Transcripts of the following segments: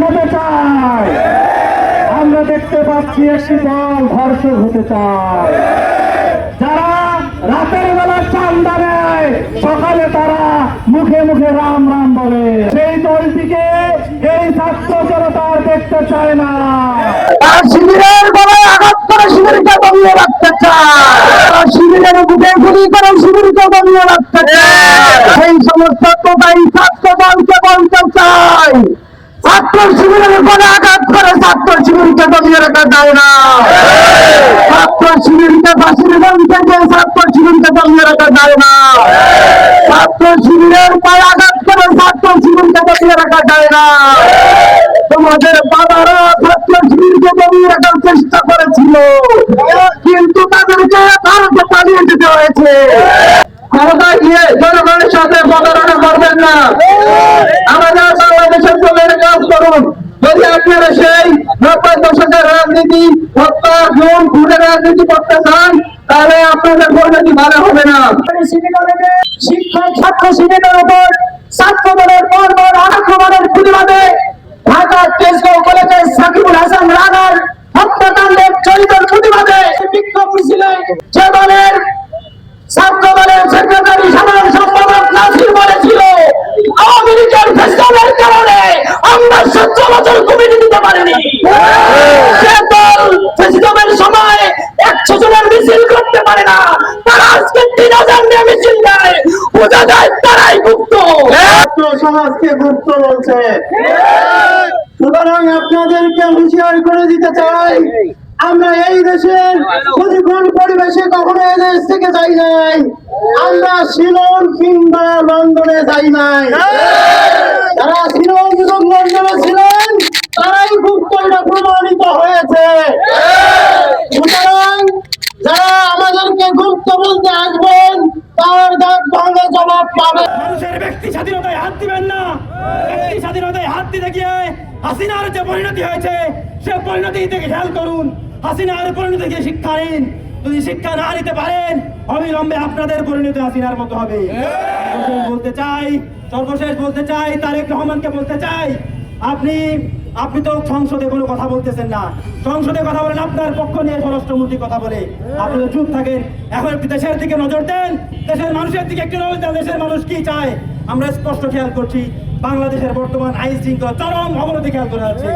হতে চায়, আমরা দেখতে পাচ্ছি একটি দল ধর্ষক হতে চায়, যারা রাতের বেলা চান্দা নেয়, সকালে তারা মুখে মুখে রাম রাম বলে। সেই দলটিকে এই ছাত্র জনতা দেখতে চায় না। শিবিরের গলায় আঘাত করে শিবিরকে দমিয়ে রাখতে চায়, শিবিরের বুকে গুলি করে শিবিরকে দমিয়ে রাখতে চায়। সেই সমস্ত টোকাই ছাত্র দলকে বলতে চাই, ছাত্র শিবিরের গলায় আঘাত করে ছাত্র শিবিরকে দমিয়ে রাখা যায় না। ছাত্র শিবিরকে ফাঁসির মঞ্চ থেকে ছাত্র শিবিরকে দমিয়ে রাখা যায় না। ছাত্র শিবিরের পায়ে আঘাত করে ছাত্র শিবিরকে দমিয়ে রাখা যায় না। তোমাদের বাবারা ছাত্র শিবিরকে দমিয়ে রাখার চেষ্টা করেছিল, কিন্তু তাদেরকে ভারতে পালিয়ে যেতে হয়েছে। ক্ষমতায় গিয়ে জনগণের সাথে প্রতারণা করবেন না। আমাদের বাংলাদেশের জন্য কাজ করুন। যদি আপনারা সেই 90 দশকের রাজনীতি, হত্যা, খুন, খুনের রাজনীতি করতে চান, তাহলে আপনাদের পরিণতি ভালো হবে না। শিক্ষক ছাত্র শিবিরের উপর ছাত্র দলের বর্বর আক্রমণের প্রতিবাদে ঢাকা তেজগাঁও কলেজের সাকিবুল হাসান রানার হত্যাকাণ্ডের জড়িতের প্রতিবাদে বিক্ষোভ মিছিলে যে দলের ছাত্র দলের সেক্রেটারি সাধারণ সম্পাদক নাসির বলেছিল, আওয়ামী লীগের ফেসিবাদের কারণে আমরা 17 বছর কমিটি দিতে পারিনি। যে দল ফেসিবাদের সময় 100 জনের মিছিল করতে পারে না, তারা আজকে 3000 নিয়ে মিছিল দেয়, বোঝা যায় তারাই গুপ্ত। ছাত্র সমাজকে গুপ্ত বলছে। সুতরাং আপনাদেরকে হুঁশিয়ার করে দিতে চাই, আমরা এই দেশের প্রতিকূল পরিবেশে কখনো এই দেশ থেকে যাই নাই। আমরা শিলং কিংবা লন্ডনে যাই নাই। যারা শিলং এবং লন্ডনে ছিলেন তারাই গুপ্ত এটা প্রমাণিত হয়েছে। সুতরাং যারা আমাদেরকে গুপ্ত বলতে আসবেন, তার দাঁত ভাঙে জবাব পাবে। মানুষের ব্যক্তি স্বাধীনতায় হাত দিবেন না। ব্যক্তি স্বাধীনতায় হাত দিতে গিয়ে হাসিনার যে পরিণতি হয়েছে, সে পরিণতি থেকে খেয়াল করুন। হাসিনার পরিণতি গিয়ে শিক্ষা নিন। যদি শিক্ষা না নিতে পারেন, অবিলম্বে আপনাদের পরিণতি হাসিনার মতো হবে। সর্বশেষ বলতে চাই, তারেক রহমানকে বলতে চাই, আপনি তো সংসদে কোনো কথা বলতেছেন না। সংসদে কথা বলেন আপনার পক্ষ নিয়ে স্বরাষ্ট্রমন্ত্রী কথা বলে, আপনি তো চুপ থাকেন। এখন একটু দেশের দিকে নজর দেন, দেশের মানুষের দিকে একটু নজর দেন। দেশের মানুষ কি চায় আমরা স্পষ্ট খেয়াল করছি। বাংলাদেশের বর্তমান আইন শৃঙ্খলা চরম অবনতি খেয়াল করা যাচ্ছে।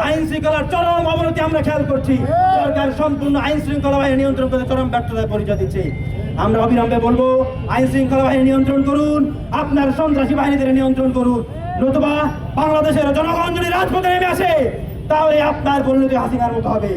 আইন শৃঙ্খলার চরম অবনতি আমরা খেয়াল করছি। সরকার সম্পূর্ণ আইন শৃঙ্খলা বাহিনী নিয়ন্ত্রণ করতে চরম ব্যর্থতায় পরিচয় দিচ্ছে। আমরা অবিলম্বে বলবো, আইন শৃঙ্খলা বাহিনী নিয়ন্ত্রণ করুন, আপনার সন্ত্রাসী বাহিনীদের নিয়ন্ত্রণ করুন। নতুবা বাংলাদেশের জনগণ যদি রাজপথে নেমে আসে, তাহলে আপনার পরিণতি হাসিনার মতো হবে।